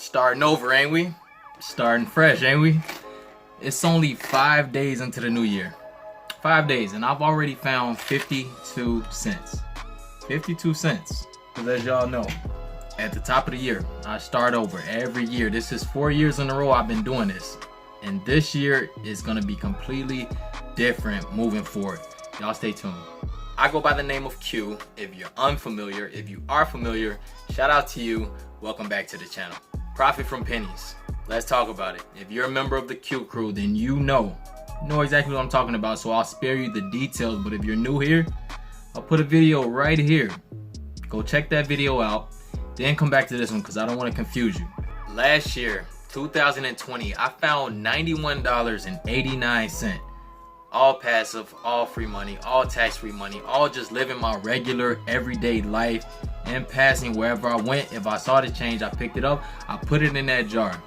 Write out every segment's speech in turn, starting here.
Starting over, ain't we? Starting fresh, ain't we? It's only 5 days into the new year. 5 days, and I've already found 52 cents. 52 cents. Because as y'all know, at the top of the year, I start over every year. This is 4 years in a row I've been doing this. And this year is going to be completely different moving forward. Y'all stay tuned. I go by the name of Q. If you're unfamiliar, if you are familiar, shout out to you. Welcome back to the channel. Profit from pennies. Let's talk about it. If you're a member of the Q crew, then you know exactly what I'm talking about, so I'll spare you the details. But if you're new here, I'll put a video right here. Go check that video out, then come back to this one because I don't want to confuse you. Last year, 2020, I found $91.89. All passive, all free money, all tax-free money, all just living my regular everyday life and passing wherever I went. If I saw the change, I picked it up, I put it in that jar.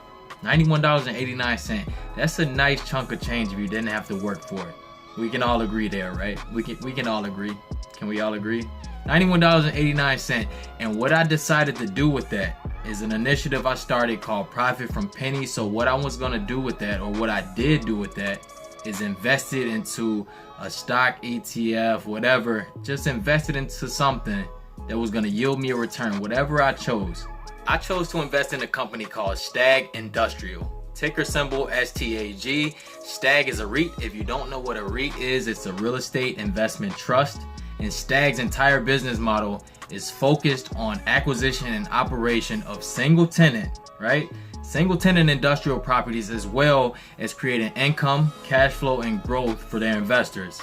$91.89. That's a nice chunk of change if you didn't have to work for it. We can all agree there, right? We can all agree. Can we all agree? $91.89. And what I decided to do with that is an initiative I started called Profit from Pennies. So what I was gonna do with that, or what I did do with that, is invested into a stock, ETF, whatever. Just invested into something that was gonna yield me a return, whatever I chose. I chose to invest in a company called Stag Industrial. Ticker symbol STAG. Stag is a REIT. If you don't know what a REIT is, it's a real estate investment trust. And Stag's entire business model is focused on acquisition and operation of single tenant, right? Single tenant industrial properties, as well as creating income, cash flow, and growth for their investors.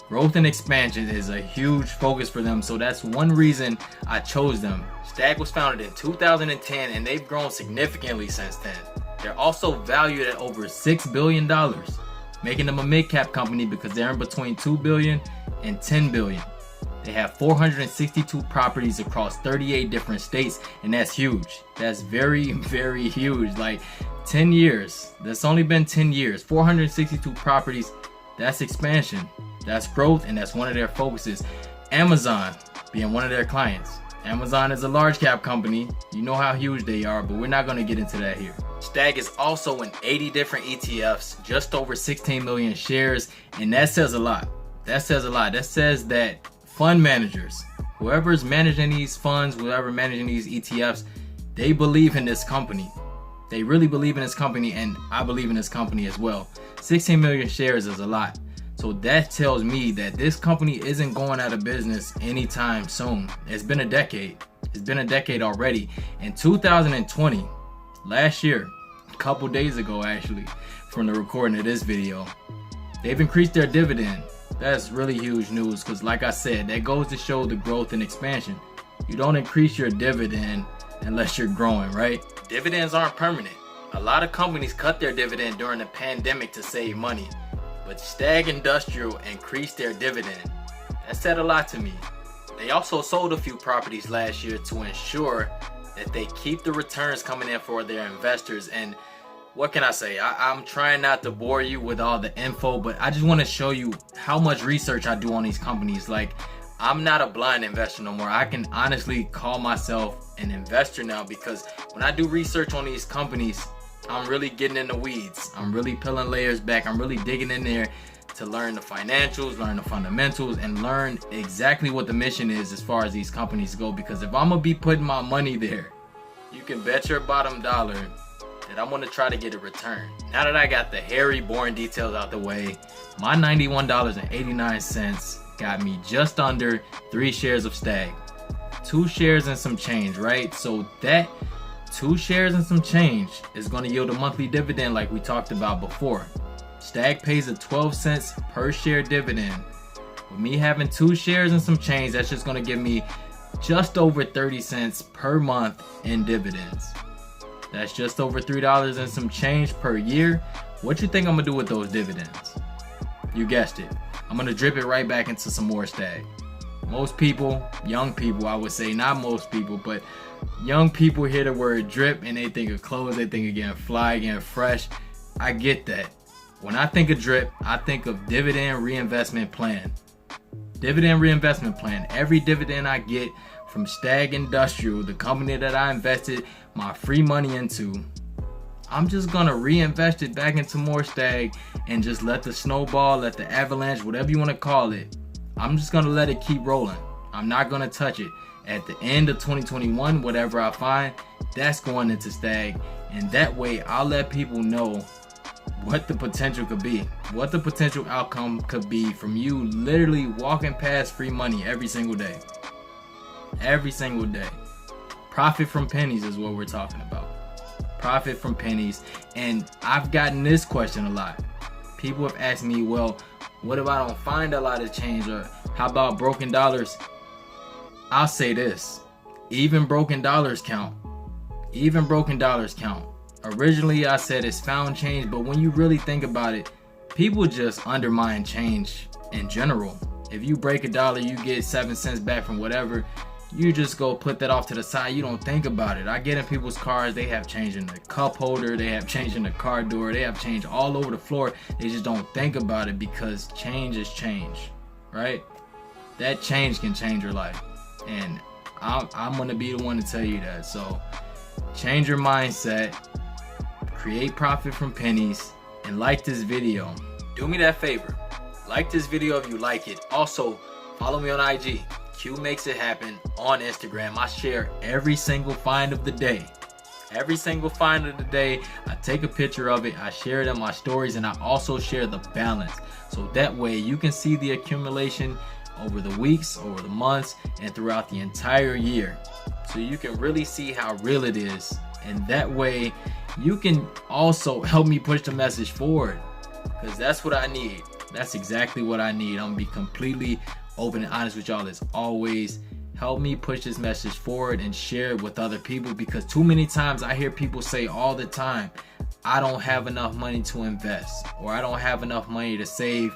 Growth and expansion is a huge focus for them, so that's one reason I chose them. Stag was founded in 2010 and they've grown significantly since then. They're also valued at over $6 billion, making them a mid-cap company because they're in between $2 billion and $10 billion. They have 462 properties across 38 different states, and that's huge. That's very, very huge. Like 10 years. That's only been 10 years. 462 properties. That's expansion. That's growth, and that's one of their focuses. Amazon being one of their clients. Amazon is a large cap company. You know how huge they are, but we're not going to get into that here. Stag is also in 80 different ETFs, just over 16 million shares, and that says a lot. That says a lot. That says that fund managers, whoever's managing these funds, whoever managing these ETFs, they believe in this company. They really believe in this company, and I believe in this company as well. 16 million shares is a lot. So that tells me that this company isn't going out of business anytime soon. It's been a decade. It's been a decade already. In 2020, last year, a couple days ago actually, from the recording of this video, they've increased their dividend. That's really huge news because, like I said, that goes to show the growth and expansion. You don't increase your dividend unless you're growing, right? Dividends aren't permanent. A lot of companies cut their dividend during the pandemic to save money, but Stag Industrial increased their dividend. That said a lot to me. They also sold a few properties last year to ensure that they keep the returns coming in for their investors. And what can I say? I'm trying not to bore you with all the info, but I just want to show you how much research I do on these companies. Like, I'm not a blind investor no more. I can honestly call myself an investor now because when I do research on these companies, I'm really getting in the weeds. I'm really peeling layers back. I'm really digging in there to learn the financials, learn the fundamentals, and learn exactly what the mission is as far as these companies go. Because if I'm going to be putting my money there, you can bet your bottom dollar that I'm gonna try to get a return. Now that I got the hairy, boring details out the way, my $91.89 got me just under 3 shares of Stag. 2 shares and some change, right? So that 2 shares and some change is gonna yield a monthly dividend like we talked about before. Stag pays a 12 cents per share dividend. With me having 2 shares and some change, that's just gonna give me just over 30 cents per month in dividends. That's just over $3 and some change per year. What you think I'm gonna do with those dividends? You guessed it. I'm gonna drip it right back into some more Stag. Most people, young people, I would say, not most people, but young people hear the word drip and they think of clothes, they think of getting fly, getting fresh. I get that. When I think of drip, I think of dividend reinvestment plan. Dividend reinvestment plan. Every dividend I get from Stag Industrial, the company that I invested my free money into, I'm just gonna reinvest it back into more Stag and just let the snowball, let the avalanche, whatever you want to call it, I'm just gonna let it keep rolling. I'm not gonna touch it. At the end of 2021, whatever I find, that's going into Stag, and that way I'll let people know what the potential could be, what the potential outcome could be from you literally walking past free money every single day. Every single day. Profit from pennies is what we're talking about. Profit from pennies. And I've gotten this question a lot. People have asked me, well, what if I don't find a lot of change, or how about broken dollars? I'll say this, even broken dollars count. Even broken dollars count. Originally I said it's found change, but when you really think about it, people just undermine change in general. If you break a dollar, you get 7 cents back from whatever, you just go put that off to the side. You don't think about it. I get in people's cars, they have change in the cup holder, they have change in the car door, they have change all over the floor. They just don't think about it because change is change, right? That change can change your life. And I'm gonna be the one to tell you that. So change your mindset, create profit from pennies, and like this video. Do me that favor, like this video if you like it. Also follow me on IG, Q Makes It Happen, on Instagram. I share every single find of the day. Every single find of the day, I take a picture of it, I share it in my stories, and I also share the balance. So that way you can see the accumulation over the weeks, over the months, and throughout the entire year. So you can really see how real it is. And that way you can also help me push the message forward, because that's what I need. That's exactly what I need. I'm gonna be completely open and honest with y'all as always. Help me push this message forward and share it with other people, because too many times I hear people say all the time, I don't have enough money to invest, or I don't have enough money to save.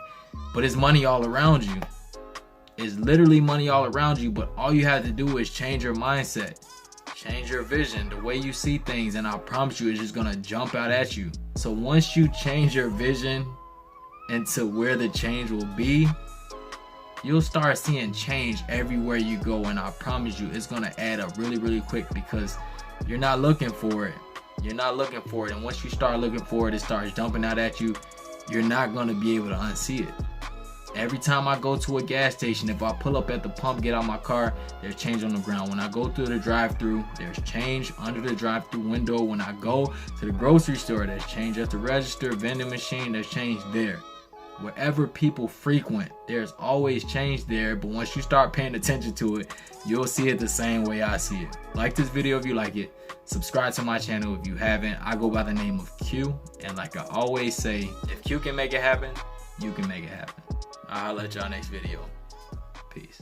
But it's money all around you. It's literally money all around you, but all you have to do is change your mindset, change your vision, the way you see things, and I promise you it's just gonna jump out at you. So once you change your vision into where the change will be, you'll start seeing change everywhere you go, and I promise you it's gonna add up really, really quick, because you're not looking for it. You're not looking for it, and once you start looking for it, it starts jumping out at you. You're not gonna be able to unsee it. Every time I go to a gas station, if I pull up at the pump, get out my car, there's change on the ground. When I go through the drive-thru, there's change under the drive-thru window. When I go to the grocery store, there's change at the register, vending machine, there's change there. Wherever people frequent, there's always change there, but once you start paying attention to it, you'll see it the same way I see it. Like this video if you like it. Subscribe to my channel if you haven't. I go by the name of Q, and like I always say, if Q can make it happen, you can make it happen. I'll let y'all next video. Peace.